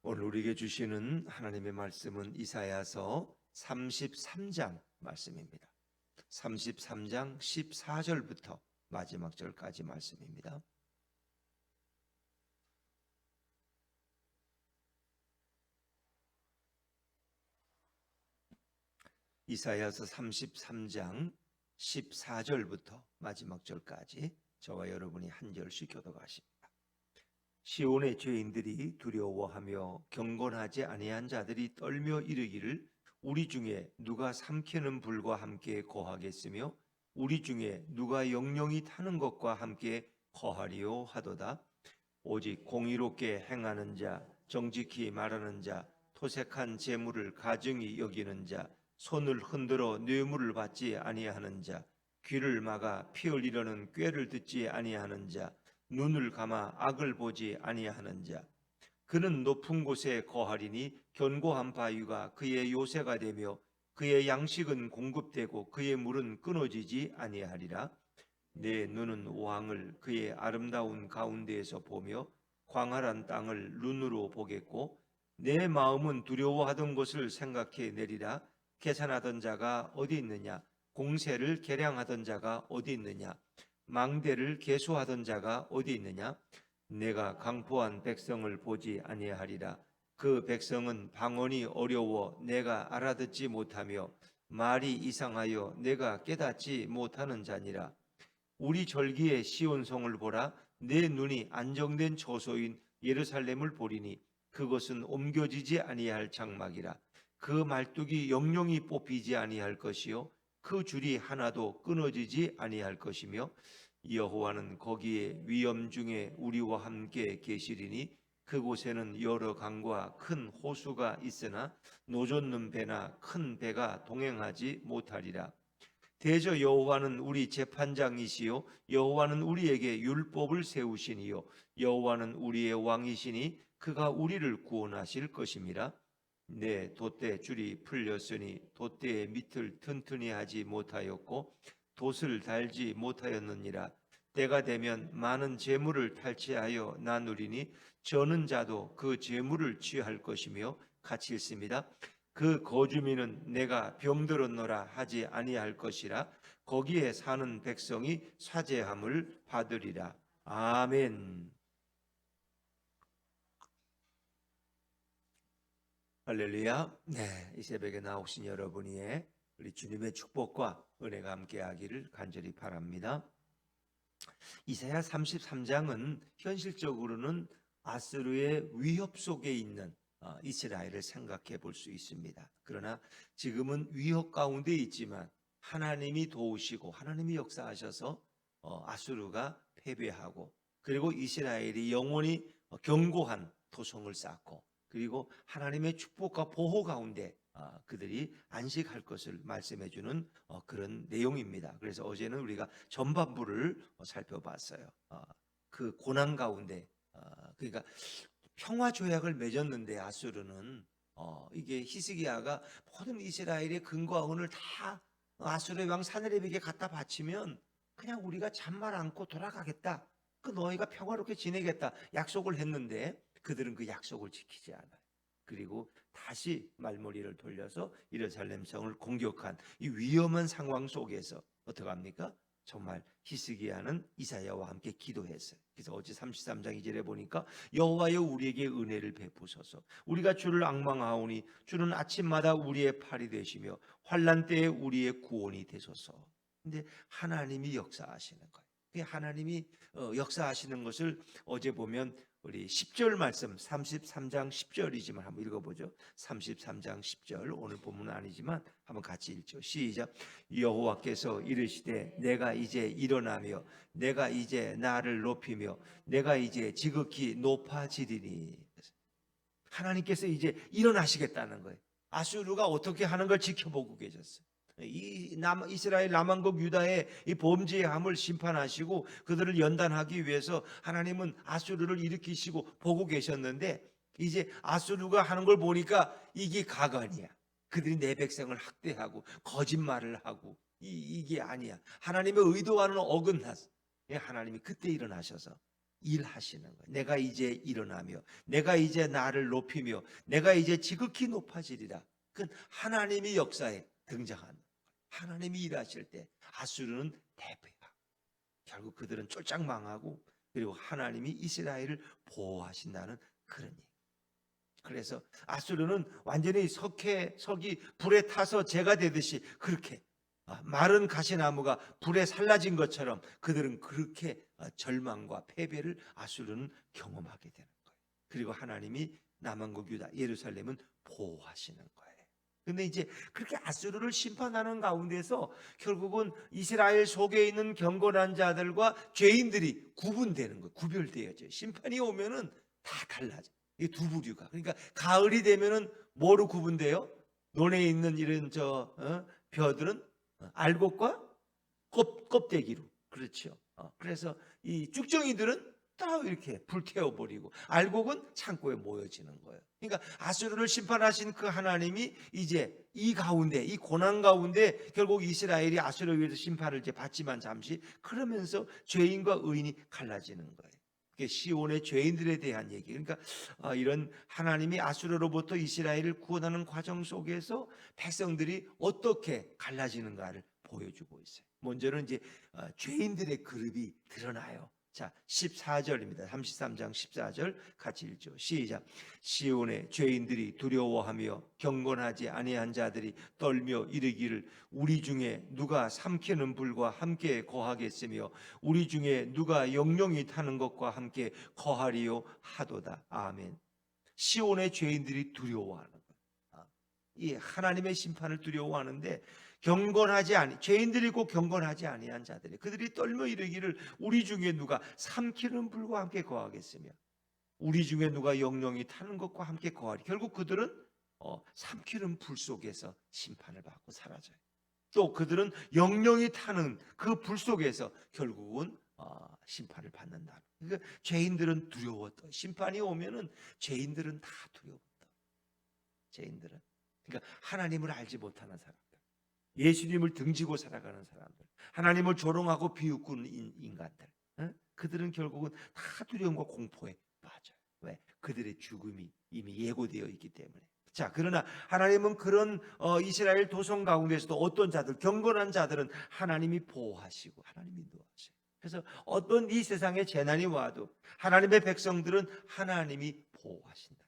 오늘 우리에게 주시는 하나님의 말씀은 이사야서 33장 말씀입니다. 33장 14절부터 마지막 절까지 말씀입니다. 이사야서 33장 14절부터 마지막 절까지 저와 여러분이 한 절씩 교독하십니다. 시온의 죄인들이 두려워하며 경건하지 아니한 자들이 떨며 이르기를 우리 중에 누가 삼키는 불과 함께 거하겠으며 우리 중에 누가 영영이 타는 것과 함께 거하리요 하도다. 오직 공의롭게 행하는 자, 정직히 말하는 자, 토색한 재물을 가증히 여기는 자, 손을 흔들어 뇌물을 받지 아니하는 자, 귀를 막아 피 흘리려는 꾀를 듣지 아니하는 자, 눈을 감아 악을 보지 아니하는 자, 그는 높은 곳에 거하리니 견고한 바위가 그의 요새가 되며 그의 양식은 공급되고 그의 물은 끊어지지 아니하리라. 내 눈은 왕을 그의 아름다운 가운데에서 보며 광활한 땅을 눈으로 보겠고 내 마음은 두려워하던 것을 생각해 내리라. 계산하던 자가 어디 있느냐? 공세를 계량하던 자가 어디 있느냐? 망대를 계수하던 자가 어디 있느냐? 내가 강포한 백성을 보지 아니하리라. 그 백성은 방언이 어려워 내가 알아듣지 못하며 말이 이상하여 내가 깨닫지 못하는 자니라. 우리 절기의 시온성을 보라. 내 눈이 안정된 처소인 예루살렘을 보리니 그것은 옮겨지지 아니할 장막이라. 그 말뚝이 영영이 뽑히지 아니할 것이요 그 줄이 하나도 끊어지지 아니할 것이며 여호와는 거기에 위엄 중에 우리와 함께 계시리니 그곳에는 여러 강과 큰 호수가 있으나 노젓는 배나 큰 배가 동행하지 못하리라. 대저 여호와는 우리 재판장이시요 여호와는 우리에게 율법을 세우시니요 여호와는 우리의 왕이시니 그가 우리를 구원하실 것임이라. 내 돛대 줄이 풀렸으니 돛대의 밑을 튼튼히 하지 못하였고 돛을 달지 못하였느니라. 때가 되면 많은 재물을 탈취하여 나누리니 저는 자도 그 재물을 취할 것이며 같이 있습니다. 그 거주민은 내가 병들었노라 하지 아니할 것이라. 거기에 사는 백성이 사죄함을 받으리라. 아멘. 할렐루야. 네, 이 새벽에 나오신 여러분이 우리 주님의 축복과 은혜가 함께하기를 간절히 바랍니다. 이사야 33장은 현실적으로는 아수르의 위협 속에 있는 이스라엘을 생각해 볼 수 있습니다. 그러나 지금은 위협 가운데 있지만 하나님이 도우시고 하나님이 역사하셔서 아수르가 패배하고 그리고 이스라엘이 영원히 견고한 토성을 쌓고 그리고 하나님의 축복과 보호 가운데 그들이 안식할 것을 말씀해 주는 그런 내용입니다. 그래서 어제는 우리가 전반부를 살펴봤어요. 그 고난 가운데 그러니까 평화 조약을 맺었는데 아수르는 이게 히스기야가 모든 이스라엘의 근거와 은을 다 아수르의 왕 사느립에게 갖다 바치면 그냥 우리가 잔말 않고 돌아가겠다. 그 너희가 평화롭게 지내겠다 약속을 했는데 그들은 그 약속을 지키지 않아요. 그리고 다시 말머리를 돌려서 예루살렘 성을 공격한 이 위험한 상황 속에서 어떻게 합니까? 정말 히스기야는 이사야와 함께 기도했어요. 그래서 어제 33장 2절에 보니까 여호와여 우리에게 은혜를 베푸소서. 우리가 주를 앙망하오니 주는 아침마다 우리의 팔이 되시며 환난 때에 우리의 구원이 되소서. 근데 하나님이 역사하시는 거예요. 하나님이 역사하시는 것을 어제 보면 우리 10절 말씀 33장 10절이지만 한번 읽어보죠. 33장 10절 오늘 본문은 아니지만 한번 같이 읽죠. 시작. 여호와께서 이르시되 내가 이제 일어나며 내가 이제 나를 높이며 내가 이제 지극히 높아지리니. 하나님께서 이제 일어나시겠다는 거예요. 아수르가 어떻게 하는 걸 지켜보고 계셨어요. 이스라엘 남왕국 유다의 이 범죄함을 심판하시고 그들을 연단하기 위해서 하나님은 아수르를 일으키시고 보고 계셨는데 이제 아수르가 하는 걸 보니까 이게 가관이야. 그들이 내 백성을 학대하고 거짓말을 하고 이게 아니야. 하나님의 의도와는 어긋났어. 하나님이 그때 일어나셔서 일하시는 거예요. 내가 이제 일어나며 내가 이제 나를 높이며 내가 이제 지극히 높아지리라. 그건 하나님이 역사에 등장하는 거예요. 하나님이 일하실 때 아수르는 대패하. 결국 그들은 쫄짝 망하고 그리고 하나님이 이스라엘을 보호하신다는 그런 얘기. 그래서 아수르는 완전히 석이 불에 타서 재가 되듯이 그렇게 마른 가시나무가 불에 살라진 것처럼 그들은 그렇게 절망과 패배를 아수르는 경험하게 되는 거예요. 그리고 하나님이 남한국 유다 예루살렘은 보호하시는 거예요. 근데 이제 그렇게 아수르를 심판하는 가운데서 결국은 이스라엘 속에 있는 경건한 자들과 죄인들이 구분되는 거예요. 구별되어져요. 심판이 오면은 다 달라져. 이 두 부류가. 그러니까 가을이 되면은 뭐로 구분돼요? 논에 있는 이런 벼들은 알곡과 껍데기로. 그렇죠. 그래서 이 쭉정이들은 다 이렇게 불태워버리고 알곡은 창고에 모여지는 거예요. 그러니까 아수르를 심판하신 그 하나님이 이제 이 가운데 이 고난 가운데 결국 이스라엘이 아수르에 의해서 심판을 이제 받지만 잠시 그러면서 죄인과 의인이 갈라지는 거예요. 그게 시온의 죄인들에 대한 얘기. 그러니까 이런 하나님이 아수르로부터 이스라엘을 구원하는 과정 속에서 백성들이 어떻게 갈라지는가를 보여주고 있어요. 먼저는 이제 죄인들의 그룹이 드러나요. 자, 14절입니다. 33장 14절 같이 읽죠. 시작. 시온의 죄인들이 두려워하며 경건하지 아니한 자들이 떨며 이르기를 우리 중에 누가 삼키는 불과 함께 거하겠으며 우리 중에 누가 영영이 타는 것과 함께 거하리요 하도다. 아멘. 시온의 죄인들이 두려워하는 거예요. 이 하나님의 심판을 두려워하는데 죄인들이 고 경건하지 아니한 자들이 그들이 떨며 이르기를 우리 중에 누가 삼키는 불과 함께 거하겠으며 우리 중에 누가 영영이 타는 것과 함께 거하리. 결국 그들은 삼키는 불 속에서 심판을 받고 사라져요. 또 그들은 영영이 타는 그 불 속에서 결국은 심판을 받는다. 그러니까 죄인들은 두려웠다. 심판이 오면은 죄인들은 다 두려웠다. 죄인들은 그러니까 하나님을 알지 못하는 사람. 예수님을 등지고 살아가는 사람들, 하나님을 조롱하고 비웃는 인간들, 그들은 결국은 다 두려움과 공포에 빠져요. 왜? 그들의 죽음이 이미 예고되어 있기 때문에. 자, 그러나 하나님은 그런 이스라엘 도성 가운데서도 어떤 자들, 경건한 자들은 하나님이 보호하시고 하나님이 인도하셔요. 그래서 어떤 이 세상에 재난이 와도 하나님의 백성들은 하나님이 보호하신다.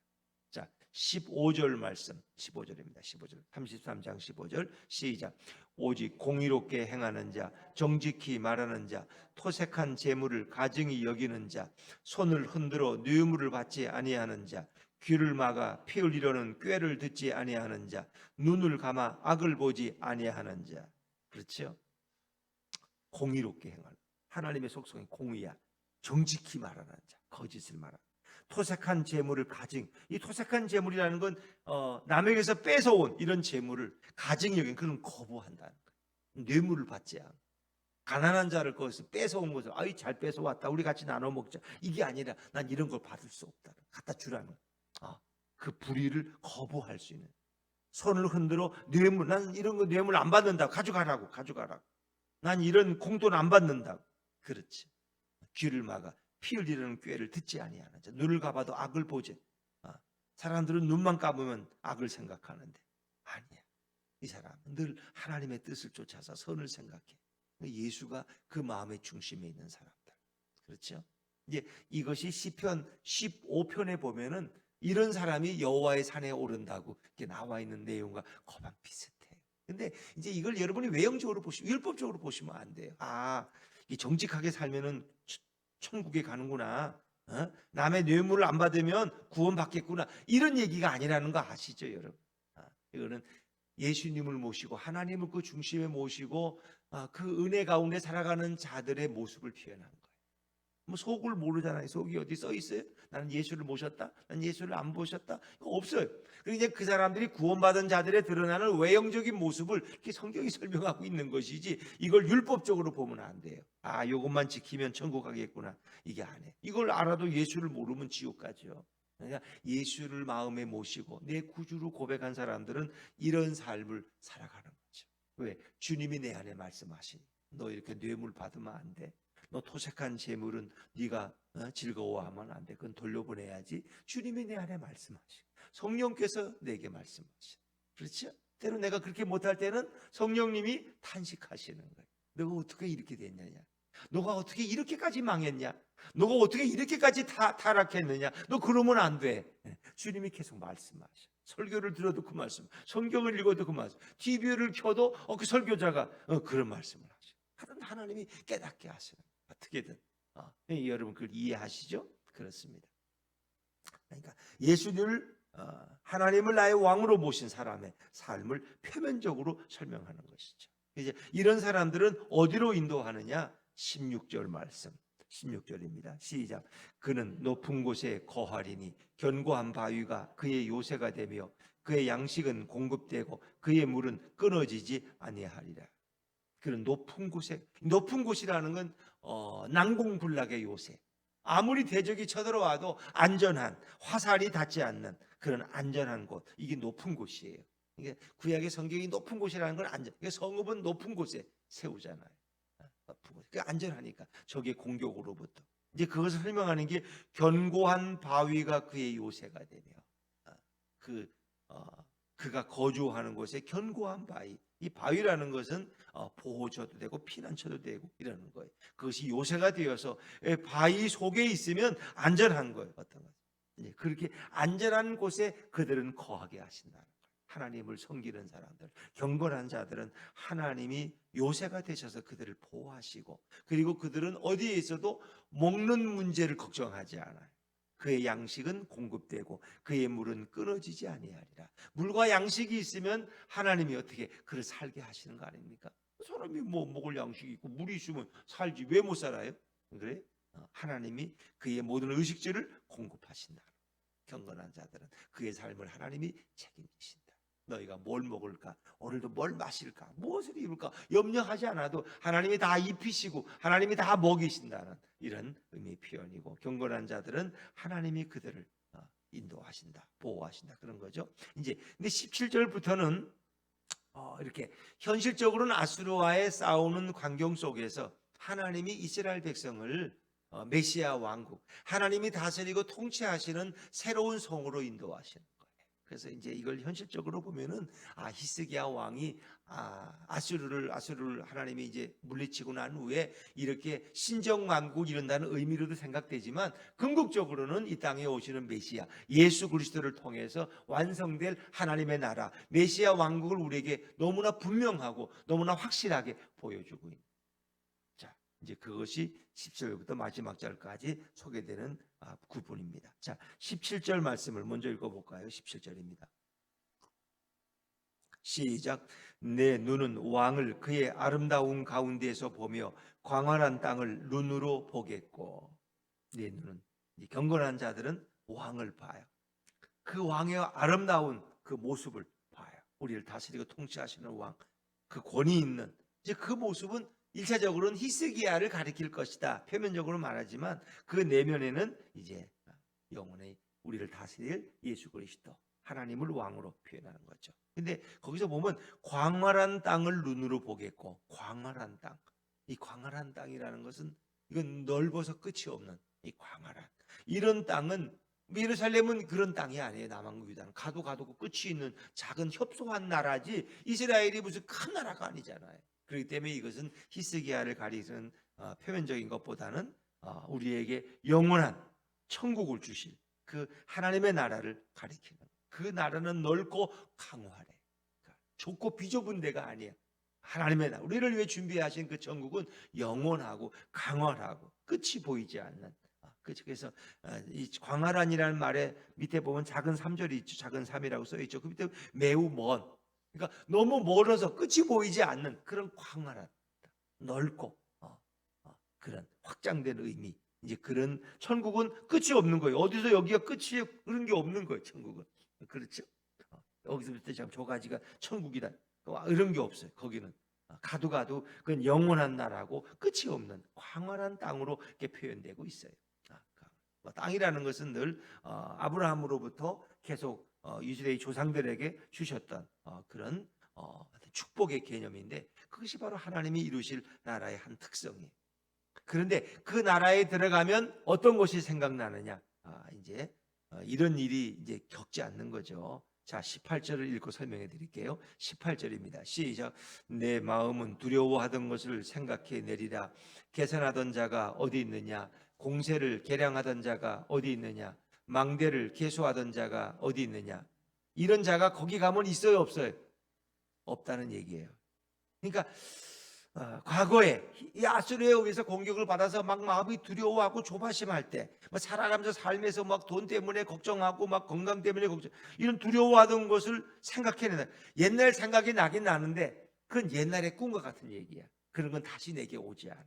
자, 15절 말씀, 15절입니다. 15절, 33장 15절 시작. 오직 공의롭게 행하는 자, 정직히 말하는 자, 토색한 재물을 가증히 여기는 자, 손을 흔들어 뇌물을 받지 아니하는 자, 귀를 막아 피 흘리려는 꾀를 듣지 아니하는 자, 눈을 감아 악을 보지 아니하는 자. 그렇죠? 공의롭게 행하는 하나님의 속성이 공의야. 정직히 말하는 자, 거짓을 말하는 토색한 재물을 가증. 이 토색한 재물이라는 건 남에게서 뺏어온 이런 재물을 가증히 여긴 그런 거부한다는 거예요. 뇌물을 받지 않고 가난한 자를 거기서 뺏어온 것을 아이 잘 뺏어왔다 우리 같이 나눠 먹자 이게 아니라 난 이런 걸 받을 수 없다 갖다 주라는 그 불의를 거부할 수 있는 손을 흔들어 뇌물 난 이런 거 뇌물 안 받는다 가져가라고 난 이런 공돈 안 받는다고. 그렇지. 귀를 막아 피 흘리려는 꾀를 듣지 아니하는 자, 눈을 감아도 악을 보지. 사람들은 눈만 감으면 악을 생각하는데 아니야. 이 사람은 늘 하나님의 뜻을 쫓아서 선을 생각해. 예수가 그 마음의 중심에 있는 사람들. 그렇죠? 이제 이것이 시편 15편에 보면은 이런 사람이 여호와의 산에 오른다고 이렇게 나와 있는 내용과 거의 비슷해요. 근데 이제 이걸 여러분이 외형적으로 보시면 율법적으로 보시면 안 돼요. 이 정직하게 살면은 천국에 가는구나. 남의 뇌물을 안 받으면 구원받겠구나. 이런 얘기가 아니라는 거 아시죠, 여러분? 이거는 예수님을 모시고 하나님을 그 중심에 모시고 그 은혜 가운데 살아가는 자들의 모습을 표현한 거예요. 뭐 속을 모르잖아요. 속이 어디 써 있어요? 나는 예수를 모셨다. 나는 예수를 안 모셨다. 없어요. 그리고 이제 그 사람들이 구원받은 자들의 드러나는 외형적인 모습을 이렇게 성경이 설명하고 있는 것이지 이걸 율법적으로 보면 안 돼요. 요것만 지키면 천국 가겠구나. 이게 아니에요. 이걸 알아도 예수를 모르면 지옥 가죠. 그러니까 예수를 마음에 모시고 내 구주로 고백한 사람들은 이런 삶을 살아가는 거죠. 왜? 주님이 내 안에 말씀하시니 너 이렇게 뇌물 받으면 안 돼. 너 토색한 재물은 네가 즐거워하면 안 돼. 그건 돌려보내야지. 주님이 내 안에 말씀하시고 성령께서 내게 말씀하시고, 그렇죠? 때로 내가 그렇게 못할 때는 성령님이 탄식하시는 거예요. 너가 어떻게 이렇게 됐느냐? 너가 어떻게 이렇게까지 망했냐? 너가 어떻게 이렇게까지 타락했느냐? 너 그러면 안 돼. 주님이 계속 말씀하셔. 설교를 들어도 그 말씀, 성경을 읽어도 그 말씀, TV를 켜도 그 설교자가 그런 말씀을 하셔. 하나님이 깨닫게 하시는, 어떻게든 여러분 그걸 이해하시죠? 그렇습니다. 그러니까 예수님을 하나님을 나의 왕으로 모신 사람의 삶을 표면적으로 설명하는 것이죠. 이제 이런 사람들은 어디로 인도하느냐? 16절 말씀, 16절입니다. 시작. 그는 높은 곳에 거하리니 견고한 바위가 그의 요새가 되며 그의 양식은 공급되고 그의 물은 끊어지지 아니하리라. 그런 높은 곳에, 높은 곳이라는 건 난공불락의 요새, 아무리 대적이 쳐들어와도 안전한, 화살이 닿지 않는 그런 안전한 곳, 이게 높은 곳이에요. 이게 구약의 성경이 높은 곳이라는 건 안전. 성읍은 높은 곳에 세우잖아요. 높은 곳. 그 안전하니까 적의 공격으로부터. 이제 그것을 설명하는 게 견고한 바위가 그의 요새가 되며, 그가 거주하는 곳에 견고한 바위. 이 바위라는 것은 보호처도 되고 피난처도 되고 이러는 거예요. 그것이 요새가 되어서 바위 속에 있으면 안전한 거예요. 어떤 것? 그렇게 안전한 곳에 그들은 거하게 하신다는 거예요. 하나님을 섬기는 사람들, 경건한 자들은 하나님이 요새가 되셔서 그들을 보호하시고, 그리고 그들은 어디에 있어도 먹는 문제를 걱정하지 않아요. 그의 양식은 공급되고 그의 물은 끊어지지 아니하리라. 물과 양식이 있으면 하나님이 어떻게 그를 살게 하시는 거 아닙니까? 사람이 뭐 먹을 양식이 있고 물이 있으면 살지 왜 못 살아요? 그래? 하나님이 그의 모든 의식주를 공급하신다. 경건한 자들은 그의 삶을 하나님이 책임지신다. 너희가 뭘 먹을까? 오늘도 뭘 마실까? 무엇을 입을까? 염려하지 않아도 하나님이 다 입히시고 하나님이 다 먹이신다는 이런 의미의 표현이고, 경건한 자들은 하나님이 그들을 인도하신다, 보호하신다, 그런 거죠. 이제 근데 17절부터는 이렇게 현실적으로는 아수르와의 싸우는 광경 속에서 하나님이 이스라엘 백성을 메시아 왕국, 하나님이 다스리고 통치하시는 새로운 성으로 인도하시는 거예요. 그래서 이제 이걸 현실적으로 보면은 히스기야 왕이 아수르를 하나님이 이제 물리치고 난 후에 이렇게 신정 왕국 이런다는 의미로도 생각되지만, 궁극적으로는 이 땅에 오시는 메시아 예수 그리스도를 통해서 완성될 하나님의 나라 메시아 왕국을 우리에게 너무나 분명하고 너무나 확실하게 보여주고 있는. 자, 이제 그것이 10절부터 마지막 절까지 소개되는 구분입니다. 자, 17절 말씀을 먼저 읽어볼까요? 17절입니다. 시작. 내 눈은 왕을 그의 아름다운 가운데에서 보며 광활한 땅을 눈으로 보겠고. 내 눈은, 경건한 자들은 왕을 봐요. 그 왕의 아름다운 그 모습을 봐요. 우리를 다스리고 통치하시는 왕, 그 권위 있는, 이제 그 모습은 일차적으로는 히스기야를 가리킬 것이다. 표면적으로 말하지만 그 내면에는 이제 영원히 우리를 다스릴 예수 그리스도, 하나님을 왕으로 표현하는 거죠. 근데 거기서 보면 광활한 땅을 눈으로 보겠고, 광활한 땅. 이 광활한 땅이라는 것은 이건 넓어서 끝이 없는 이 광활한 이런 땅은, 예루살렘은 그런 땅이 아니에요. 남한국 유다는 가도 끝이 있는 작은 협소한 나라지 이스라엘이 무슨 큰 나라가 아니잖아요. 그렇기 때문에 이것은 히스기야를 가리는 표면적인 것보다는 우리에게 영원한 천국을 주실 그 하나님의 나라를 가리키는, 그 나라는 넓고 강활해. 그러니까 좁고 비좁은 데가 아니야. 하나님의 나라, 우리를 위해 준비하신 그 천국은 영원하고 강활하고 끝이 보이지 않는. 그래서 이 광활한이라는 말에 밑에 보면 작은 3절이 있죠. 작은 3이라고 써 있죠. 그 밑에 매우 먼, 그러니까 너무 멀어서 끝이 보이지 않는 그런 광활한, 넓고 그런 확장된 의미. 이제 그런 천국은 끝이 없는 거예요. 어디서 여기가 끝이 그런 게 없는 거예요. 천국은. 그렇죠? 여기서부터 지금 저 가지가 천국이다, 이런 게 없어요. 거기는 가도 그건 영원한 나라고 끝이 없는 광활한 땅으로 이렇게 표현되고 있어요. 땅이라는 것은 늘 아브라함으로부터 계속 이스라엘 조상들에게 주셨던 그런 축복의 개념인데, 그것이 바로 하나님이 이루실 나라의 한 특성이에요. 그런데 그 나라에 들어가면 어떤 것이 생각나느냐? 이제 이런 일이 이제 겪지 않는 거죠. 자, 18절을 읽고 설명해 드릴게요. 18절입니다. 시작. 내 마음은 두려워하던 것을 생각해 내리라. 계산하던 자가 어디 있느냐? 공세를 계량하던 자가 어디 있느냐? 망대를 계수하던 자가 어디 있느냐? 이런 자가 거기 가면 있어요, 없어요? 없다는 얘기예요. 그러니까 과거에 이 아수르에 의해서 공격을 받아서 막 마음이 두려워하고 조바심할 때, 뭐 살아가면서 삶에서 막 돈 때문에 걱정하고 막 건강 때문에 걱정, 이런 두려워하던 것을 생각해낸다. 옛날 생각이 나긴 나는데 그건 옛날의 꿈과 같은 얘기야. 그런 건 다시 내게 오지 않아.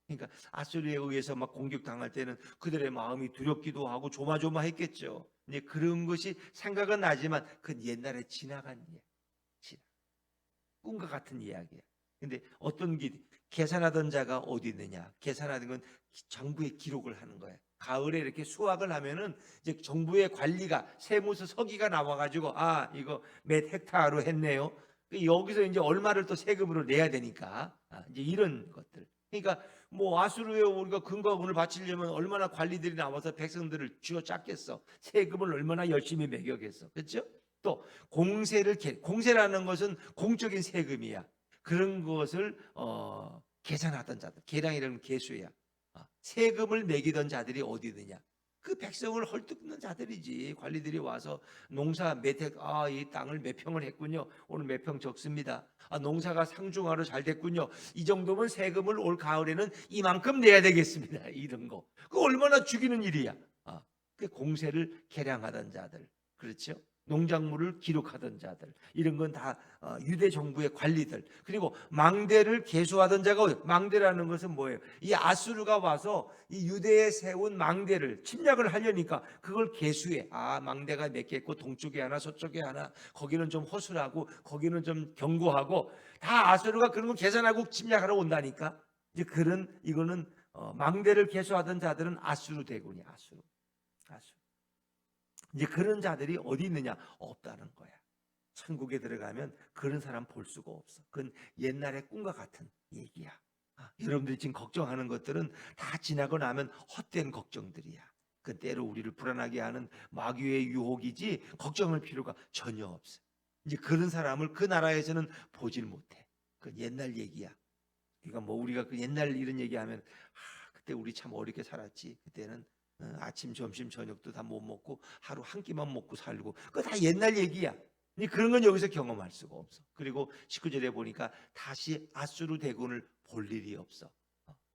그러니까 아수르에 의해서 막 공격당할 때는 그들의 마음이 두렵기도 하고 조마조마했겠죠. 이제 그런 것이 생각은 나지만 그건 옛날에 지나간 이야기. 꿈과 같은 이야기야. 근데 어떤 계산하던 자가 어디 있느냐? 계산하는 건 정부에 기록을 하는 거예요. 가을에 이렇게 수확을 하면은 이제 정부의 관리가 세무서 서기가 나와가지고 이거 몇 헥타르로 했네요. 여기서 이제 얼마를 또 세금으로 내야 되니까 이제 이런 것들. 그러니까 뭐 아수르에 우리가 금과금을 바치려면 얼마나 관리들이 나와서 백성들을 쥐어 짰겠어. 세금을 얼마나 열심히 매겨겠어. 그렇죠? 또 공세라는 것은 공적인 세금이야. 그런 것을 계산하던 자들, 계량이라는 계수야. 세금을 매기던 자들이 어디 있느냐? 그 백성을 헐뜯는 자들이지. 관리들이 와서 농사 몇 해, 이 땅을 몇 평을 했군요. 오늘 몇 평 적습니다. 농사가 상중하로 잘 됐군요. 이 정도면 세금을 올 가을에는 이만큼 내야 되겠습니다. 이런 거. 그 얼마나 죽이는 일이야. 그 공세를 계량하던 자들. 그렇죠? 농작물을 기록하던 자들, 이런 건 다 유대 정부의 관리들. 그리고 망대를 계수하던 자가, 망대라는 것은 뭐예요? 이 아수르가 와서 이 유대에 세운 망대를 침략을 하려니까 그걸 계수해. 망대가 몇 개 있고 동쪽에 하나 서쪽에 하나, 거기는 좀 허술하고 거기는 좀 견고하고, 다 아수르가 그런 거 계산하고 침략하러 온다니까. 이제 이거는 망대를 계수하던 자들은 아수르 대군이 아수르. 이제 그런 자들이 어디 있느냐? 없다는 거야. 천국에 들어가면 그런 사람 볼 수가 없어. 그건 옛날의 꿈과 같은 얘기야. 여러분들이 지금 걱정하는 것들은 다 지나고 나면 헛된 걱정들이야. 그 때로 우리를 불안하게 하는 마귀의 유혹이지 걱정할 필요가 전혀 없어. 이제 그런 사람을 그 나라에서는 보질 못해. 그건 옛날 얘기야. 그러니까 뭐 우리가 그 옛날 이런 얘기하면 그때 우리 참 어렵게 살았지. 그때는 아침, 점심, 저녁도 다 못 먹고 하루 한 끼만 먹고 살고, 그거 다 옛날 얘기야. 그런 건 여기서 경험할 수가 없어. 그리고 19절에 보니까 다시 아수르 대군을 볼 일이 없어.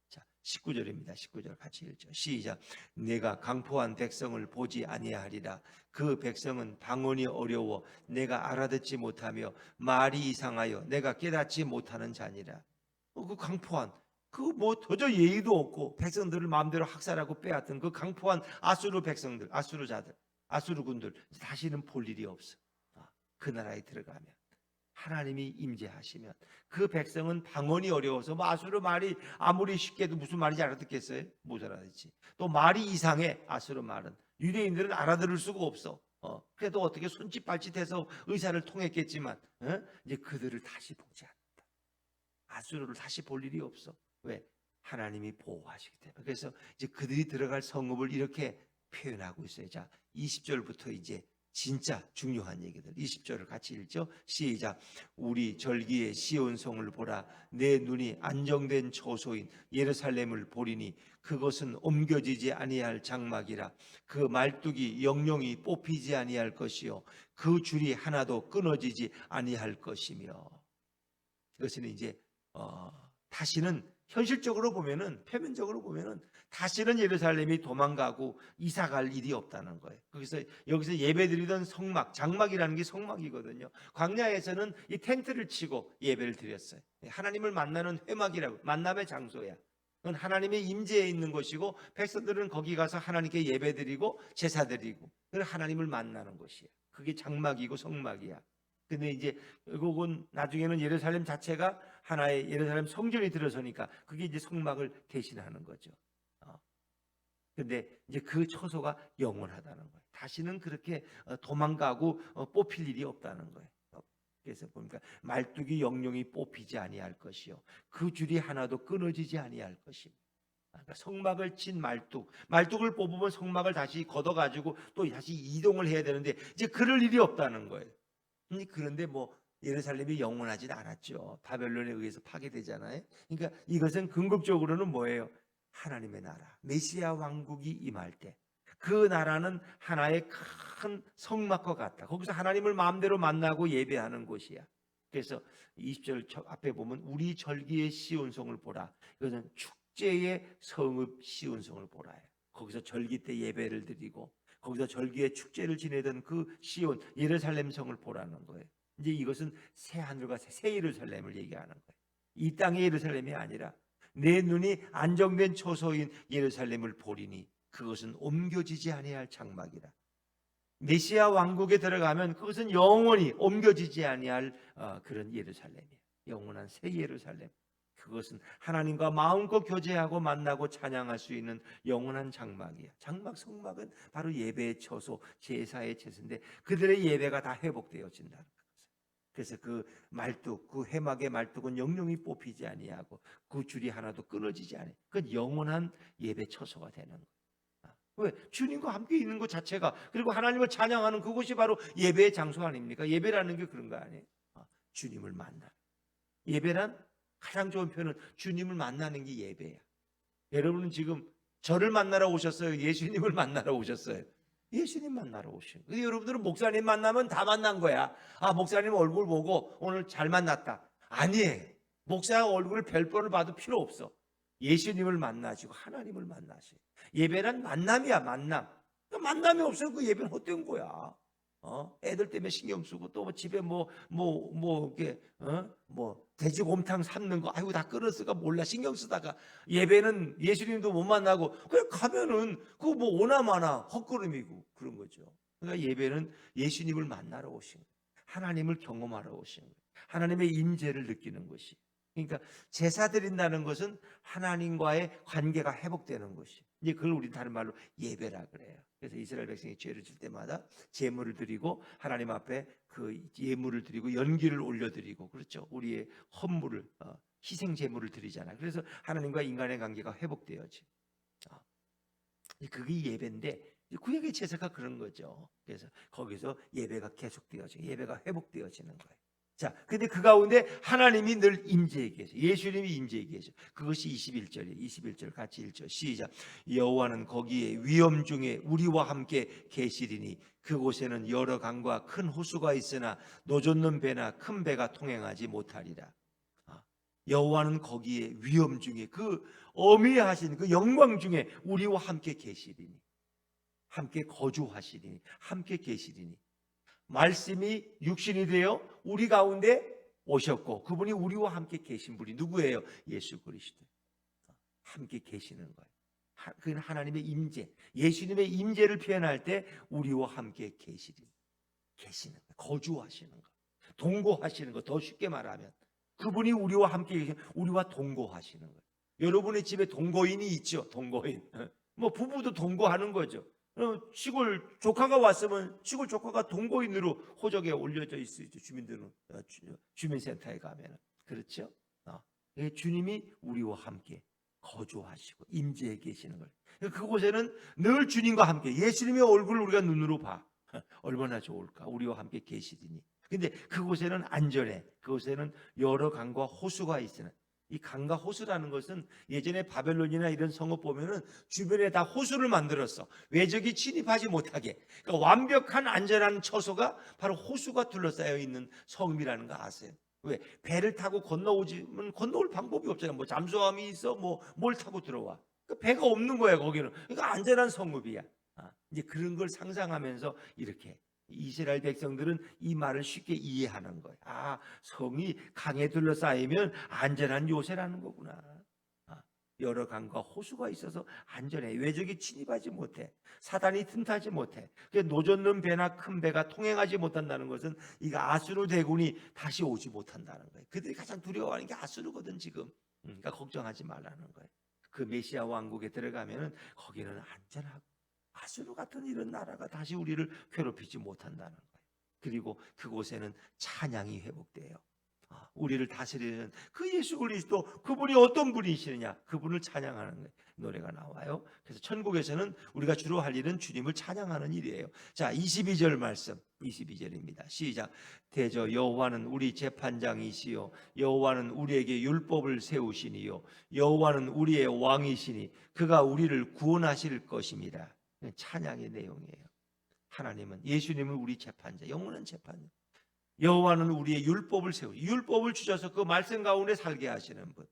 자, 19절입니다. 19절 같이 읽죠. 시작. 내가 강포한 백성을 보지 아니하리라. 그 백성은 방언이 어려워 내가 알아듣지 못하며 말이 이상하여 내가 깨닫지 못하는 자니라. 그 강포한, 그 뭐 도저히 예의도 없고 백성들을 마음대로 학살하고 빼앗던 그 강포한 아수르 백성들, 아수르자들, 아수르군들 다시는 볼 일이 없어. 그 나라에 들어가면 하나님이 임재하시면 그 백성은 방언이 어려워서 뭐 아수르 말이 아무리 쉽게도 무슨 말인지 알아듣겠어요? 못 알아듣지. 또 말이 이상해. 아수르 말은 유대인들은 알아들을 수가 없어. 그래도 어떻게 손짓 발짓해서 의사를 통했겠지만 이제 그들을 다시 보지 않는다. 아수르를 다시 볼 일이 없어. 왜? 하나님이 보호하시기 때문에. 그래서 이제 그들이 들어갈 성읍을 이렇게 표현하고 있어요. 자, 20절부터 이제 진짜 중요한 얘기들. 20절을 같이 읽죠. 시작. 우리 절기의 시온성을 보라. 내 눈이 안정된 처소인 예루살렘을 보리니 그것은 옮겨지지 아니할 장막이라. 그 말뚝이 영영이 뽑히지 아니할 것이요 그 줄이 하나도 끊어지지 아니할 것이며. 이것은 이제 다시는 현실적으로 보면은, 표면적으로 보면은 다시는 예루살렘이 도망가고 이사갈 일이 없다는 거예요. 여기서 예배드리던 성막, 장막이라는 게 성막이거든요. 광야에서는 이 텐트를 치고 예배를 드렸어요. 하나님을 만나는 회막이라고, 만남의 장소야. 그건 하나님의 임재에 있는 것이고 백성들은 거기 가서 하나님께 예배드리고 제사드리고 하나님을 만나는 것이야. 그게 장막이고 성막이야. 근데 이제 결국은 나중에는 예루살렘 자체가 하나의 예루살렘 성전이 들어서니까 그게 이제 성막을 대신하는 거죠. 근데 이제 그 처소가 영원하다는 거예요. 다시는 그렇게 도망가고 뽑힐 일이 없다는 거예요. 그래서 보니까 말뚝이 영영이 뽑히지 아니할 것이요 그 줄이 하나도 끊어지지 아니할 것입니다. 그러니까 성막을 친 말뚝을 뽑으면 성막을 다시 걷어가지고 또 다시 이동을 해야 되는데 이제 그럴 일이 없다는 거예요. 그런데 뭐 예루살렘이 영원하진 않았죠. 바벨론에 의해서 파괴되잖아요. 그러니까 이것은 궁극적으로는 뭐예요? 하나님의 나라, 메시아 왕국이 임할 때 그 나라는 하나의 큰 성막과 같다. 거기서 하나님을 마음대로 만나고 예배하는 곳이야. 그래서 20절 앞에 보면 우리 절기의 시온성을 보라. 이것은 축제의 성읍 시온성을 보라. 거기서 절기 때 예배를 드리고 거기서 절기의 축제를 지내던 그 시온 예루살렘 성을 보라는 거예요. 이제 이것은 새 하늘과 새 예루살렘을 얘기하는 거예요. 이 땅의 예루살렘이 아니라 내 눈이 안정된 처소인 예루살렘을 보리니 그것은 옮겨지지 아니할 장막이라. 메시아 왕국에 들어가면 그것은 영원히 옮겨지지 아니할 그런 예루살렘이에요. 영원한 새 예루살렘. 그것은 하나님과 마음껏 교제하고 만나고 찬양할 수 있는 영원한 장막이야. 장막, 성막은 바로 예배의 처소, 제사의 처소인데 그들의 예배가 다 회복되어진다는 거예요. 그래서 그 말뚝, 그 회막의 말뚝은 영영이 뽑히지 아니하고 그 줄이 하나도 끊어지지 아니. 그건 영원한 예배 처소가 되는 거예요. 왜? 주님과 함께 있는 것 자체가, 그리고 하나님을 찬양하는 그곳이 바로 예배의 장소 아닙니까? 예배라는 게 그런 거 아니에요? 주님을 만나. 예배란 가장 좋은 표현은 주님을 만나는 게 예배야. 여러분은 지금 저를 만나러 오셨어요? 예수님을 만나러 오셨어요? 예수님 만나러 오신 거예요. 여러분들은 목사님 만나면 다 만난 거야. 목사님 얼굴 보고 오늘 잘 만났다. 아니에요. 목사 얼굴을 별번을 봐도 필요 없어. 예수님을 만나시고 하나님을 만나시. 예배란 만남이야, 만남. 만남이 없으면 그 예배는 헛된 거야. 애들 때문에 신경 쓰고 또 집에 이렇게 돼지곰탕 삶는 거 아이고 다 끓었을까 몰라 신경 쓰다가 예배는 예수님도 못 만나고 그냥 가면은 그거 뭐 오나마나 헛걸음이고 그런 거죠. 그러니까 예배는 예수님을 만나러 오신 거예요. 하나님을 경험하러 오신 거예요. 하나님의 임재를 느끼는 것이. 그러니까 제사 드린다는 것은 하나님과의 관계가 회복되는 것이. 이제 그걸 우리 다른 말로 예배라 그래요. 그래서 이스라엘 백성이 죄를 질 때마다 제물을 드리고 하나님 앞에 그 예물을 드리고 연기를 올려드리고 그렇죠. 우리의 헌물을 희생 제물을 드리잖아요. 그래서 하나님과 인간의 관계가 회복되어지. 그게 예배인데 구약의 제사가 그런 거죠. 그래서 거기서 예배가 계속되어져, 예배가 회복되어지는 거예요. 자, 근데 그 가운데 하나님이 늘 임재해 계셔. 예수님이 임재해 계셔. 그것이 21절이에요. 21절 같이 읽죠. 시작. 여호와는 거기에 위엄 중에 우리와 함께 계시리니 그곳에는 여러 강과 큰 호수가 있으나 노젓는 배나 큰 배가 통행하지 못하리라. 여호와는 거기에 위엄 중에 그 어미하신 그 영광 중에 우리와 함께 계시리니 함께 거주하시리니 함께 계시리니 말씀이 육신이 되어 우리 가운데 오셨고 그분이 우리와 함께 계신 분이 누구예요? 예수 그리스도. 함께 계시는 거예요. 그건 하나님의 임재, 예수님의 임재를 표현할 때 우리와 함께 계시는 거예요. 거주하시는 거, 동거하시는 거. 더 쉽게 말하면 그분이 우리와 함께 계신, 우리와 동거하시는 거예요. 여러분의 집에 동거인이 있죠. 동거인. 부부도 동거하는 거죠. 시골 조카가 왔으면 시골 조카가 동거인으로 호적에 올려져 있죠. 주민들은 주민센터에 가면 그렇죠. 주님이 우리와 함께 거주하시고 임재해 계시는 거예요. 그곳에는 늘 주님과 함께 예수님의 얼굴을 우리가 눈으로 봐. 얼마나 좋을까. 우리와 함께 계시리니. 근데 그곳에는 안전해. 그곳에는 여러 강과 호수가 있으나 이 강과 호수라는 것은 예전에 바벨론이나 이런 성읍 보면은 주변에 다 호수를 만들었어. 외적이 침입하지 못하게. 그러니까 완벽한 안전한 처소가 바로 호수가 둘러싸여 있는 성읍이라는 거 아세요? 왜? 배를 타고 건너오지면 건너올 방법이 없잖아요. 잠수함이 있어, 뭘 타고 들어와. 그러니까 배가 없는 거야 거기는. 그러니까 안전한 성읍이야. 이제 그런 걸 상상하면서 이렇게. 이스라엘 백성들은 이 말을 쉽게 이해하는 거예요. 성이 강에 둘러싸이면 안전한 요새라는 거구나. 여러 강과 호수가 있어서 안전해. 외적이 침입하지 못해. 사단이 틈타지 못해. 노젓는 배나 큰 배가 통행하지 못한다는 것은 이거 아수르 대군이 다시 오지 못한다는 거예요. 그들이 가장 두려워하는 게 아수르거든 지금. 그러니까 걱정하지 말라는 거예요. 그 메시아 왕국에 들어가면은 거기는 안전하고 아수르 같은 이런 나라가 다시 우리를 괴롭히지 못한다는 거예요. 그리고 그곳에는 찬양이 회복돼요. 우리를 다스리는 그 예수 그리스도, 그분이 어떤 분이시느냐, 그분을 찬양하는 노래가 나와요. 그래서 천국에서는 우리가 주로 할 일은 주님을 찬양하는 일이에요. 자, 22절 말씀, 22절입니다. 시작. 대저 여호와는 우리 재판장이시요 여호와는 우리에게 율법을 세우시니요 여호와는 우리의 왕이시니 그가 우리를 구원하실 것입니다. 찬양의 내용이에요. 하나님은, 예수님은 우리 재판자, 영원한 재판자. 여호와는 우리의 율법을 율법을 주셔서 그 말씀 가운데 살게 하시는 분.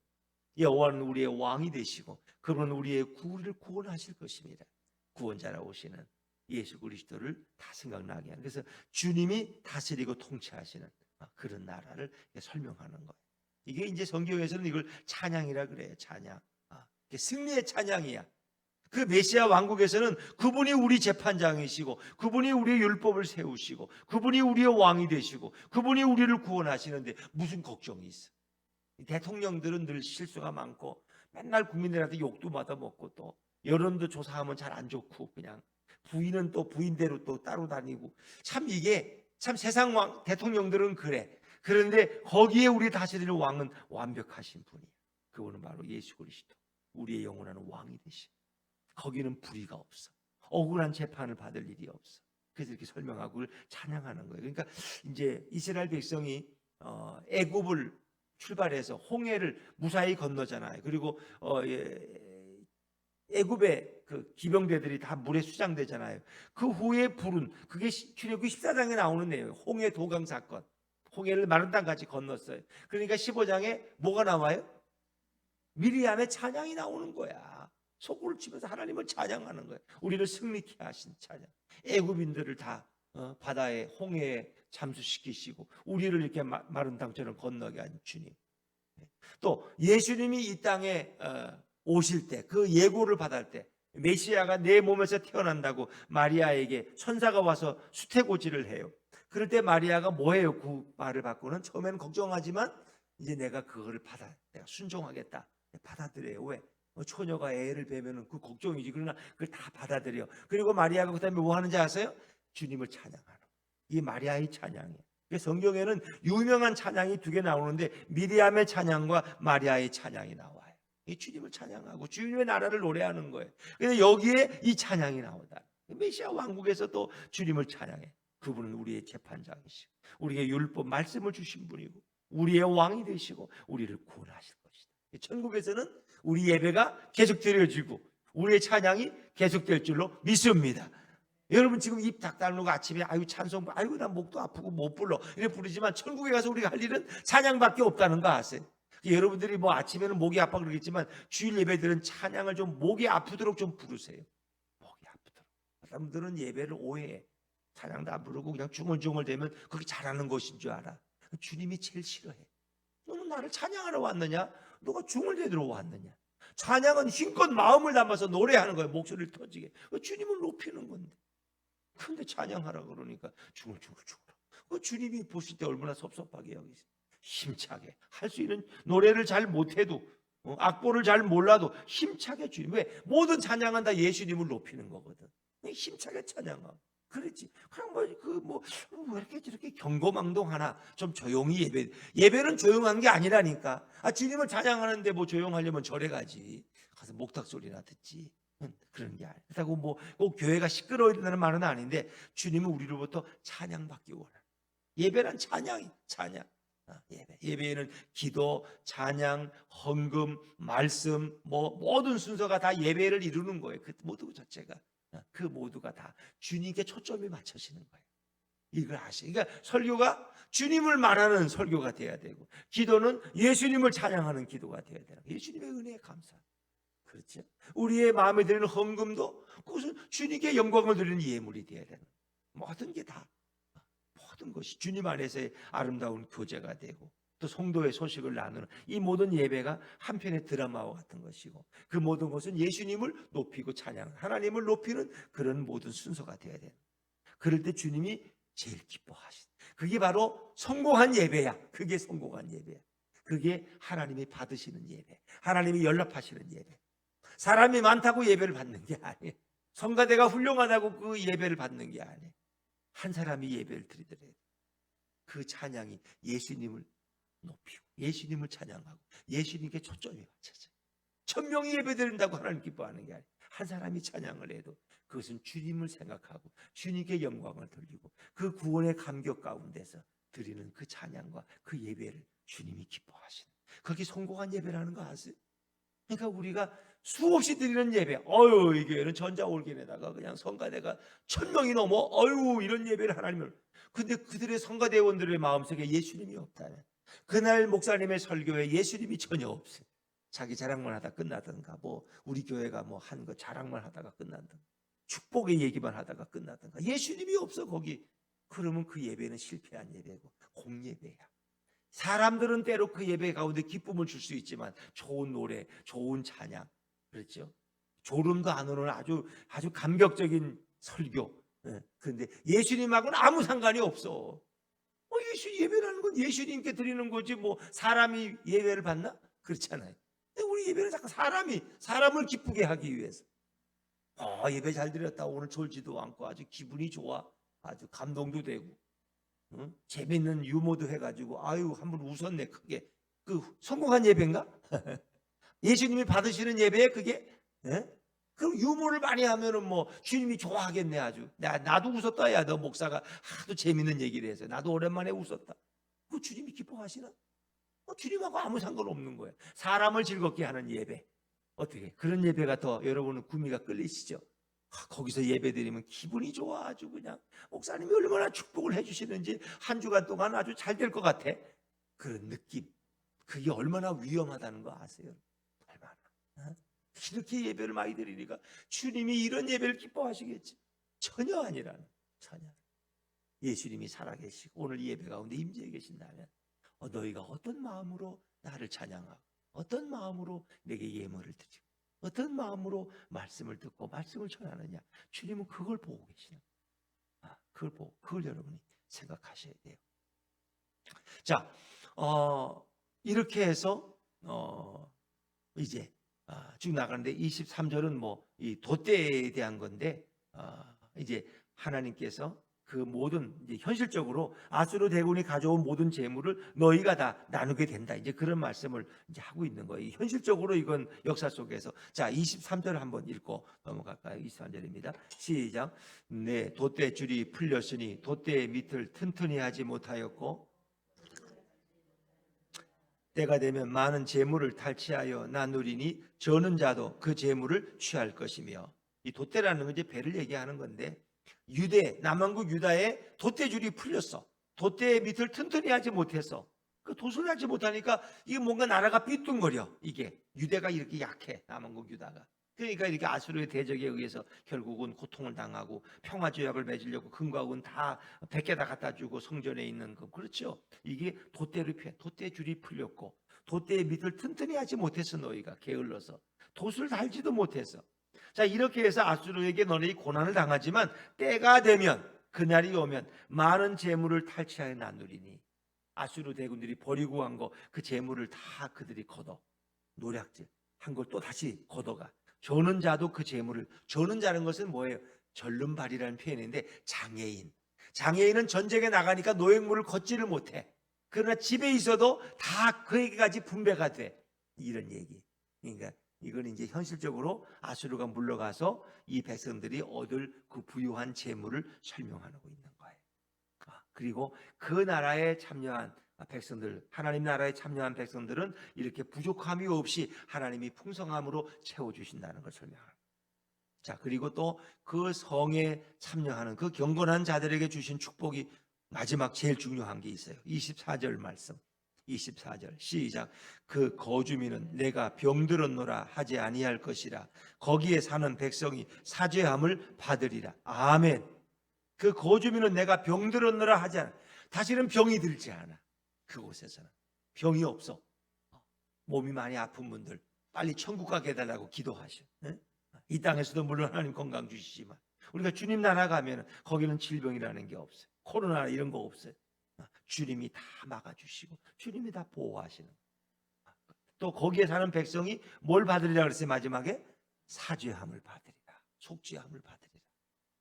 여호와는 우리의 왕이 되시고 그분은 우리를 구원하실 것입니다. 구원자라 오시는 예수 그리스도를 다 생각나게 하는, 그래서 주님이 다스리고 통치하시는 그런 나라를 설명하는 거예요. 이게 이제 성경에서는 이걸 찬양이라 그래요. 찬양. 승리의 찬양이야. 그 메시아 왕국에서는 그분이 우리 재판장이시고 그분이 우리의 율법을 세우시고 그분이 우리의 왕이 되시고 그분이 우리를 구원하시는데 무슨 걱정이 있어? 대통령들은 늘 실수가 많고 맨날 국민들한테 욕도 받아먹고 또 여론도 조사하면 잘 안 좋고 그냥 부인은 또 부인대로 또 따로 다니고, 이게 세상 왕 대통령들은 그래. 그런데 거기에 우리 다스리는 왕은 완벽하신 분이에요. 그분은 바로 예수 그리스도, 우리의 영원한 왕이 되신. 거기는 불의가 없어. 억울한 재판을 받을 일이 없어. 그래서 이렇게 설명하고 그걸 찬양하는 거예요. 그러니까 이제 이스라엘 백성이 애굽을 출발해서 홍해를 무사히 건너잖아요. 그리고 애굽의 그 기병대들이 다 물에 수장되잖아요. 그 후에 불은, 그게 출애굽기 14장에 나오는 내용이에요. 홍해 도강 사건. 홍해를 마른 땅까지 건넜어요. 그러니까 15장에 뭐가 나와요? 미리암의 찬양이 나오는 거야. 소고를 치면서 하나님을 찬양하는 거예요. 우리를 승리케 하신 찬양. 애굽인들을 다 바다에, 홍해에 잠수시키시고 우리를 이렇게 마른 땅처럼 건너게 한 주님. 또 예수님이 이 땅에 오실 때, 그 예고를 받을 때, 메시아가 내 몸에서 태어난다고 마리아에게 천사가 와서 수태고지를 해요. 그럴 때 마리아가 뭐예요? 그 말을 받고는 처음에는 걱정하지만 이제 내가 그거를 내가 순종하겠다. 받아들여요. 왜? 처녀가 애를 베면은 그 걱정이지. 그러나 그걸 다 받아들여. 그리고 마리아가 그다음에 뭐 하는지 아세요? 주님을 찬양하는. 이 마리아의 찬양이에요. 성경에는 유명한 찬양이 두 개 나오는데 미리암의 찬양과 마리아의 찬양이 나와요. 이 주님을 찬양하고 주님의 나라를 노래하는 거예요. 그래서 여기에 이 찬양이 나오다. 메시아 왕국에서 또 주님을 찬양해. 그분은 우리의 재판장이시고 우리에게 율법 말씀을 주신 분이고 우리의 왕이 되시고 우리를 구원하실 것이다. 천국에서는 우리 예배가 계속 드려지고 우리의 찬양이 계속될 줄로 믿습니다. 여러분 지금 입 딱 다물고 아침에 아유 찬송, 아유 나 목도 아프고 못 불러 이렇게 부르지만 천국에 가서 우리가 할 일은 찬양밖에 없다는 거 아세요? 여러분들이 뭐 아침에는 목이 아파 그러겠지만 주일 예배들은 찬양을 좀 목이 아프도록 좀 부르세요. 목이 아프도록. 사람들은 예배를 오해해. 찬양도 안 부르고 그냥 중얼중얼대면 그게 잘하는 것인 줄 알아. 주님이 제일 싫어해. 너는 나를 찬양하러 왔느냐? 너가 중얼대들어 왔느냐? 찬양은 힘껏 마음을 담아서 노래하는 거예요. 목소리를 터지게. 주님을 높이는 건데. 근데 찬양하라 그러니까 중얼중얼. 주님이 보실 때 얼마나 섭섭하게 여기세요. 힘차게 할 수 있는 노래를 잘 못해도 악보를 잘 몰라도 힘차게 주님. 왜? 모든 찬양은 다 예수님을 높이는 거거든. 힘차게 찬양하고. 그렇지. 그냥 왜 이렇게 저렇게 경거망동하나? 좀 조용히 예배는 조용한 게 아니라니까. 주님을 찬양하는데 뭐 조용하려면 절에 가지. 가서 목탁 소리나 듣지. 그런 게 아니야. 그렇다고 꼭 교회가 시끄러워야 된다는 말은 아닌데 주님은 우리로부터 찬양받기 원하는. 예배란 찬양이 찬양. 예배에는 기도, 찬양, 헌금, 말씀, 모든 순서가 다 예배를 이루는 거예요. 그 모두 자체가. 그 모두가 다 주님께 초점이 맞춰지는 거예요. 이걸 아시죠? 그러니까 설교가 주님을 말하는 설교가 돼야 되고 기도는 예수님을 찬양하는 기도가 돼야 되는 거예요. 예수님의 은혜에 감사합니다. 그렇죠? 우리의 마음에 드는 헌금도 그것은 주님께 영광을 드리는 예물이 돼야 되는 거예요. 모든 게 다, 모든 것이 주님 안에서의 아름다운 교제가 되고 또 성도의 소식을 나누는 이 모든 예배가 한편의 드라마와 같은 것이고 그 모든 것은 예수님을 높이고 찬양, 하나님을 높이는 그런 모든 순서가 되어야 돼요. 그럴 때 주님이 제일 기뻐하신, 그게 바로 성공한 예배야. 그게 성공한 예배야. 그게 하나님이 받으시는 예배, 하나님이 연락하시는 예배. 사람이 많다고 예배를 받는 게 아니에요. 성가대가 훌륭하다고 그 예배를 받는 게 아니에요. 한 사람이 예배를 드리더라도 그 찬양이 예수님을 높이고 예수님을 찬양하고 예수님께 초점이 맞춰져. 1000명이 예배드린다고 하나님 기뻐하는 게 아니에요. 한 사람이 찬양을 해도 그것은 주님을 생각하고 주님께 영광을 돌리고 그 구원의 감격 가운데서 드리는 그 찬양과 그 예배를 주님이 기뻐하시는, 그게 성공한 예배라는 거 아세요? 그러니까 우리가 수없이 드리는 예배, 이 교회는 전자올긴에다가 그냥 성가대가 1000명이 넘어, 이런 예배를 하나님을. 근데 그들의 성가대원들의 마음속에 예수님이 없다면, 그날 목사님의 설교에 예수님이 전혀 없어요. 자기 자랑만 하다 끝나든가, 우리 교회가 한 거 자랑만 하다가 끝난다, 축복의 얘기만 하다가 끝나든가, 예수님이 없어 거기. 그러면 그 예배는 실패한 예배고 공예배야. 사람들은 때로 그 예배 가운데 기쁨을 줄 수 있지만 좋은 노래, 좋은 찬양, 그렇죠? 졸음도 안 오는 아주 감격적인 설교. 그런데 예수님하고는 아무 상관이 없어. 예수 예배라는 건 예수님께 드리는 거지 사람이 예배를 받나? 그렇잖아요. 근데 우리 예배는 자꾸 사람을 기쁘게 하기 위해서. 예배 잘 드렸다. 오늘 졸지도 않고 아주 기분이 좋아. 아주 감동도 되고. 재밌는 유머도 해가지고 한번 웃었네 크게. 그 성공한 예배인가? 예수님이 받으시는 예배에 그게? 그럼 유머를 많이 하면은 주님이 좋아하겠네. 아주 나도 웃었다. 야, 너 목사가 하도 재밌는 얘기를 해서 나도 오랜만에 웃었다. 그 주님이 기뻐하시나? 주님하고 아무 상관없는 거예요. 사람을 즐겁게 하는 예배, 어떻게 그런 예배가 더 여러분은 구미가 끌리시죠? 거기서 예배드리면 기분이 좋아. 아주 그냥 목사님이 얼마나 축복을 해주시는지 한 주간 동안 아주 잘 될 것 같아. 그런 느낌, 그게 얼마나 위험하다는 거 아세요? 얼마나. 이렇게 예배를 많이 드리니까 주님이 이런 예배를 기뻐하시겠지? 전혀 아니라는. 전혀. 예수님이 살아계시고 오늘 예배 가운데 임재해 계신다면 너희가 어떤 마음으로 나를 찬양하고 어떤 마음으로 내게 예물을 드리고 어떤 마음으로 말씀을 듣고 말씀을 전하느냐, 주님은 그걸 보고 계시는 거예요. 그걸 여러분이 생각하셔야 돼요. 자, 이렇게 해서 이제 쭉 나가는데 23절은 이 돛대에 대한 건데, 이제 하나님께서 그 모든 이제 현실적으로 아수르 대군이 가져온 모든 재물을 너희가 다 나누게 된다. 이제 그런 말씀을 이제 하고 있는 거예요. 현실적으로 이건 역사 속에서. 자, 23절 한번 읽고 넘어갈까요? 23절입니다. 시작. 네, 돛대 줄이 풀렸으니 돛대의 밑을 튼튼히 하지 못하였고 때가 되면 많은 재물을 탈취하여 나누리니 저는 자도 그 재물을 취할 것이며. 이 돛대라는 건 이제 배를 얘기하는 건데, 남왕국 유다의 돛대줄이 풀렸어. 돛대의 밑을 튼튼히 하지 못해서, 그 돛을 하지 못하니까 이게 뭔가 나라가 삐뚤거려. 이게 유대가 이렇게 약해. 남왕국 유다가. 그러니까 이렇게 아수르의 대적에 의해서 결국은 고통을 당하고 평화 조약을 맺으려고 금과 은 다 100개다 갖다 주고 성전에 있는 거, 그렇죠? 이게 돛대줄이 풀렸고 돛대의 밑을 튼튼히 하지 못해서 너희가 게을러서 돛을 달지도 못해서. 자, 이렇게 해서 아수르에게 너희들이 고난을 당하지만 때가 되면, 그날이 오면 많은 재물을 탈취하여 나누리니. 아수르 대군들이 버리고 간 거, 그 재물을 다 그들이 걷어 노략질 한 걸 또 다시 걷어가. 저는 자도 그 재물을, 저는 자는 것은 뭐예요? 절름발이라는 표현인데, 장애인은 전쟁에 나가니까 노획물을 걷지를 못해. 그러나 집에 있어도 다 그에게까지 분배가 돼. 이런 얘기. 그러니까 이건 이제 현실적으로 아수르가 물러가서 이 백성들이 얻을 그 부유한 재물을 설명하고 있는 거예요. 그리고 그 나라에 참여한 백성들, 하나님 나라에 참여한 백성들은 이렇게 부족함이 없이 하나님이 풍성함으로 채워주신다는 걸 설명합니다. 자, 그리고 또 그 성에 참여하는 그 경건한 자들에게 주신 축복이 마지막 제일 중요한 게 있어요. 24절 말씀. 24절 시작. 그 거주민은 내가 병들었노라 하지 아니할 것이라. 거기에 사는 백성이 사죄함을 받으리라. 아멘. 그 거주민은 내가 병들었노라 하지 않아. 다시는 병이 들지 않아. 그곳에서는 병이 없어. 몸이 많이 아픈 분들 빨리 천국 가게 해달라고 기도하셔. 이 땅에서도 물론 하나님 건강 주시지만 우리가 주님 나라 가면 거기는 질병이라는 게 없어요. 코로나 이런 거 없어요. 주님이 다 막아주시고 주님이 다 보호하시는. 또 거기에 사는 백성이 뭘 받으리라 그랬어요? 마지막에 사죄함을 받으리라. 속죄함을 받으리라.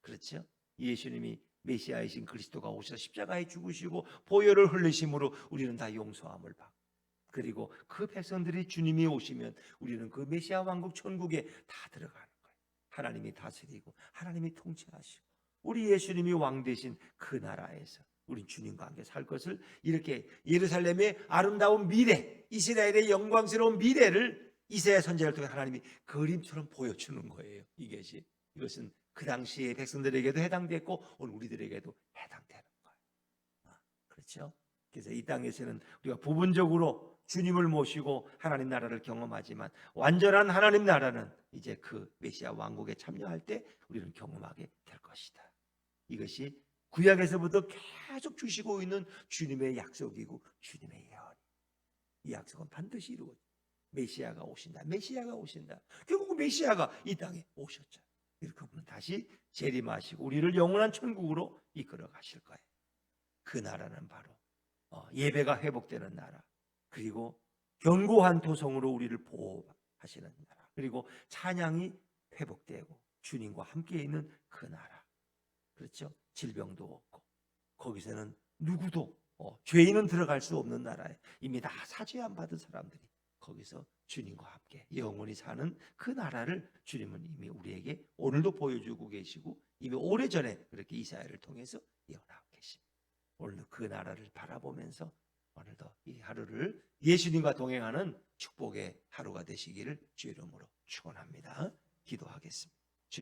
그렇죠? 예수님이 메시아이신 그리스도가 오셔서 십자가에 죽으시고 보혈을 흘리심으로 우리는 다 용서함을 받고, 그리고 그 백성들이 주님이 오시면 우리는 그 메시아 왕국 천국에 다 들어가는 거예요. 하나님이 다스리고 하나님이 통치하시고 우리 예수님이 왕 되신 그 나라에서 우리 주님과 함께 살 것을, 이렇게 예루살렘의 아름다운 미래, 이스라엘의 영광스러운 미래를 이사야 선지자를 통해 하나님이 그림처럼 보여주는 거예요. 이것은 그 당시의 백성들에게도 해당됐고 오늘 우리들에게도 해당되는 거예요. 그렇죠? 그래서 이 땅에서는 우리가 부분적으로 주님을 모시고 하나님 나라를 경험하지만 완전한 하나님 나라는 이제 그 메시아 왕국에 참여할 때 우리는 경험하게 될 것이다. 이것이 구약에서부터 계속 주시고 있는 주님의 약속이고 주님의 예언. 이 약속은 반드시 이루어져. 메시아가 오신다. 메시아가 오신다. 결국 메시아가 이 땅에 오셨죠. 그분은 다시 재림하시고 우리를 영원한 천국으로 이끌어 가실 거예요. 그 나라는 바로 예배가 회복되는 나라, 그리고 견고한 도성으로 우리를 보호하시는 나라, 그리고 찬양이 회복되고 주님과 함께 있는 그 나라. 그렇죠? 질병도 없고 거기서는 누구도 죄인은 들어갈 수 없는 나라에 이미 다 사죄함 받은 사람들이 거기서 주님과 함께 영원히 사는 그 나라를 주님은 이미 우리에게 오늘도 보여주고 계시고 이미 오래전에 그렇게 이사야를 통해서 예언하고 계십니다. 오늘도 그 나라를 바라보면서 오늘도 이 하루를 예수님과 동행하는 축복의 하루가 되시기를 주 이름으로 축원합니다. 기도하겠습니다.